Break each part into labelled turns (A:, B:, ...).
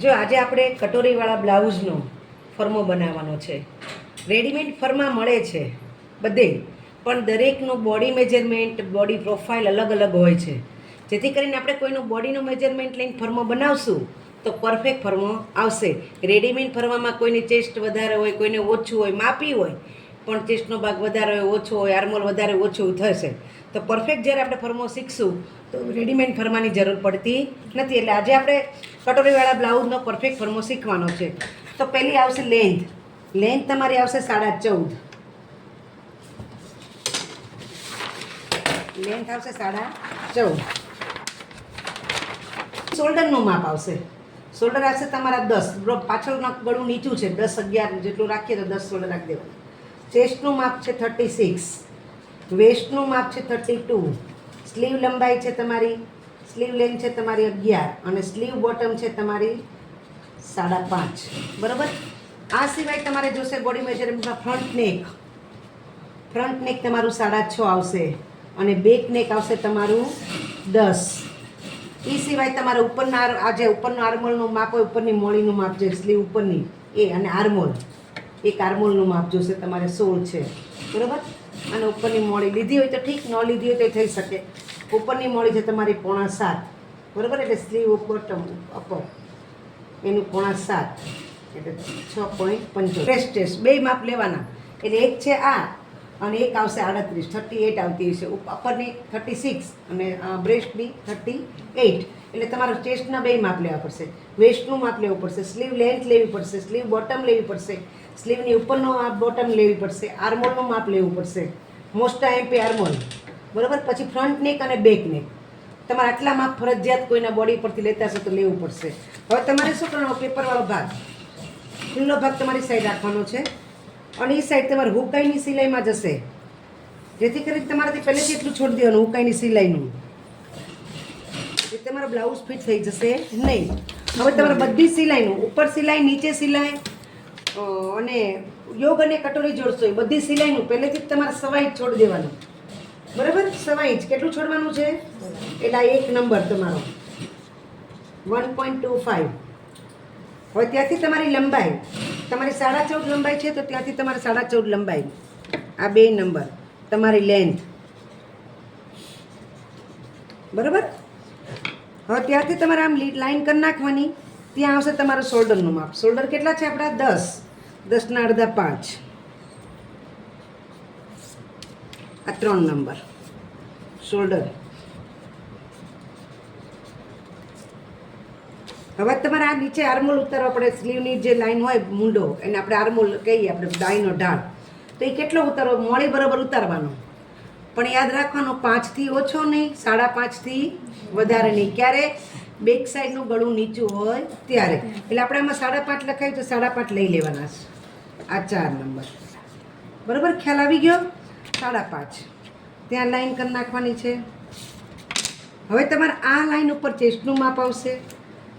A: જો આજે આપણે કટોરીવાળા બ્લાઉઝનો ફરમો બનાવવાનો છે. રેડીમેડ ફરમા મળે છે બધે, પણ દરેકનું બોડી મેજરમેન્ટ, બોડી પ્રોફાઇલ અલગ અલગ હોય છે. જેથી કરીને આપણે કોઈનું બોડીનું મેજરમેન્ટ લઈને ફરમો બનાવશું તો પરફેક્ટ ફરમો આવશે. રેડીમેડ ફરવામાં કોઈની ચેસ્ટ વધારે હોય, કોઈને ઓછું હોય, માપી હોય પણ ચેસ્ટનો ભાગ વધારે હોય, ઓછો હોય, આર્મોલ વધારે ઓછું થશે. તો પરફેક્ટ જ્યારે આપણે ફરમો શીખશું તો રેડીમેડ ફરમાની જરૂર પડતી નથી. એટલે આજે આપણે કટોરીવાળા બ્લાઉઝનો પરફેક્ટ ફરમો શીખવાનો છે. તો પહેલી આવશે લેન્થ. લેન્થ તમારી આવશે 14.5. લેન્થ આવશે 14.5. શોલ્ડરનું માપ આવશે. શોલ્ડર આવશે તમારા 10. પાછળનું ગળું નીચું છે, 10-11 જેટલું રાખીએ તો 10 શોલ્ડર રાખી દેવાનું. ચેસ્ટનું માપ છે 36. વેસ્ટનું માપ છે 32. સ્લીવ લંબાઈ છે તમારી, સ્લીવ લેન્થ છે તમારી 11 અને સ્લીવ બોટમ છે તમારી 5.5. બરાબર. આ સિવાય તમારે જોશે બોડી મેજરમેન્ટમાં ફ્રન્ટ નેક. ફ્રન્ટ નેક તમારું 6.5 આવશે અને બેક નેક આવશે તમારું 10. એ સિવાય તમારે ઉપરના આજે ઉપરના આર્મોલનું માપ હોય, ઉપરની મોળીનું માપ છે, સ્લીવ ઉપરની એ અને આર્મોલ, એક આર્મોલનું માપ જોશે તમારે 16 છે. બરાબર. અને ઉપરની મોળી લીધી હોય તો ઠીક, ન લીધી હોય તો થઈ શકે. ઉપરની મોળી છે તમારી 6.5. બરાબર. એટલે સ્લીવ બોટમ અપર એનું 6.5 એટલે 6.75. ટેસ્ટ બે માપ લેવાના. એટલે એક છે આ અને એક આવશે 38 આવતી હશે. અપરની 36 અને બ્રેસ્ટની 38. એટલે તમારે ચેસ્ટના બે માપ લેવા પડશે. વેસ્ટનું માપ લેવું પડશે, સ્લીવ લેન્થ લેવી પડશે, સ્લીવ બોટમ લેવી પડશે, સ્લીવની ઉપરનો બોટમ લેવી પડશે, આર્મોલનું માપ લેવું પડશે, મોસ્ટ એમપી આર્મોલ. બરાબર. પછી ફ્રન્ટ નેક અને બેક નેક તમારે આટલા માપ ફરજિયાત કોઈના બોડી પરથી લેતા હશો તો લેવું પડશે. હવે તમારે શું કરવાનો, પેપરવાળો ભાગ, ખુલ્લો ભાગ તમારી સાઈડ રાખવાનો છે અને એ સાઈડ તમારે હુકાઈની સિલાઈમાં જશે. જેથી કરીને તમારાથી પહેલેથી એટલું છોડી દેવાનું હુકાઈની સિલાઈનું, એ તમારો બ્લાઉઝ ફિટ થઈ જશે નહીં. હવે તમારે બધી સિલાઈનું, ઉપર સિલાઈ, નીચે સિલાઈ અને યોગ અને કટોરી જોડશો એ બધી સિલાઈનું પહેલેથી જ તમારે સવાઈ જ છોડી દેવાનું. બરાબર. સવાઈ જ કેટલું છોડવાનું છે? એટલે 1 નંબર તમારો 1.25. હવે ત્યાંથી તમારી લંબાઈ, તમારી 14.5 લંબાઈ છે તો ત્યાંથી તમારે 14.5 લંબાઈ. આ 2 નંબર તમારી લેન્થ. બરાબર. હવે ત્યાંથી તમારે આમ લાઈન કરી નાખવાની. ત્યાં આવશે તમારું શોલ્ડરનું માપ. શોલ્ડર કેટલા છે આપણા? 10 ના અડધા 5. આ 3 નંબર શોલ્ડર. હવે તમારે આ નીચે આર્મોલ ઉતારવા પડે. સ્લીવની જે લાઈન હોય મૂંડો એને આપણે આર્મોલ કહીએ, આપણે ડાયનો ઢાળ. તો એ કેટલો ઉતારવો? મોળી બરાબર ઉતારવાનો, પણ યાદ રાખવાનો 5 થી ઓછો નહીં, 5.5 થી વધારે નહીં. ક્યારે? બેક સાઈડનું ગળું નીચું હોય ત્યારે. એટલે આપણે આમાં 5.5 લખાય તો 5.5 લઈ લેવાના છે. આ 4 નંબર. બરાબર. ખ્યાલ આવી ગયો? 5.5 ત્યાં લાઈન કરી નાખવાની છે. હવે તમારે આ લાઈન ઉપર ચેસ્ટનું માપ આવશે.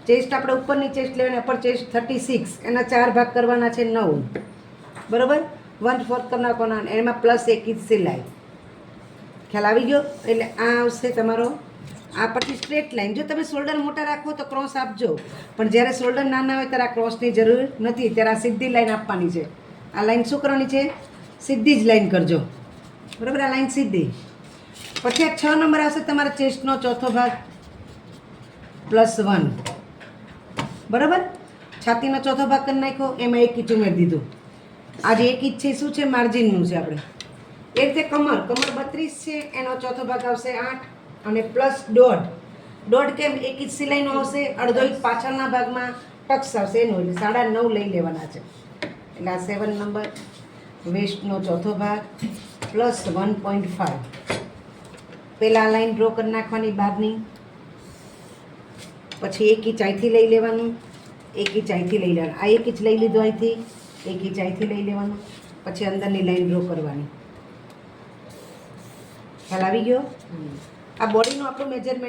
A: ચેસ્ટ આપણે ઉપરની ચેસ્ટ લેવાની, અપર ચેસ્ટ 36, એના 4 ભાગ કરવાના છે 9. બરાબર. 1/4 કરી નાખવાના, એમાં પ્લસ 1 ઇંચ સિલાઈ. ખ્યાલ આવી ગયો? એટલે આ આવશે તમારો. આ પછી સ્ટ્રેટ લાઈન. જો તમે શોલ્ડર મોટા રાખો તો ક્રોસ આપજો, પણ જ્યારે શોલ્ડર નાના હોય ત્યારે આ ક્રોસની જરૂર નથી. ત્યારે આ સીધી લાઈન આપવાની છે. આ લાઈન શું કરવાની છે? સીધી જ લાઈન કરજો. બરાબર. આ લાઈન સીધી. પછી આ 6 નંબર આવશે તમારા ચેસ્ટનો ચોથો ભાગ +1. બરાબર. છાતીનો ચોથો ભાગ કરી નાખ્યો, એમાં 1 ઇંચ ઉમેરી દીધું. આજે 1 ઇંચ છે શું છે? માર્જિનનું છે આપણે. એ રીતે કમર 32 છે, એનો ચોથો ભાગ આવશે 8 અને +1.5 કેમ? 1 ઇંચ સિલાઈનો આવશે, અડધો ઇંચ પાછળના ભાગમાં ટક્સ આવશે એનું, એટલે 9.5 લઈ લેવાના છે. એટલે આ 7 નંબર. વેસ્ટનો ચોથો ભાગ +1.5. પહેલાં લાઈન ડ્રો કરી નાખવાની બહારની. પછી 1 ઇંચ અહીંથી લઈ લેવાનું, 1 ઇંચ અહીંથી લઈ લેવાનું. આ 1 ઇંચ લઈ લીધું અહીંથી, 1 ઇંચ અહીંથી લઈ લેવાનું. પછી અંદરની લાઈન ડ્રો કરવાની. ખ્યાલ આવી ગયો? આ બોડીનું આપણું મેજરમેન્ટ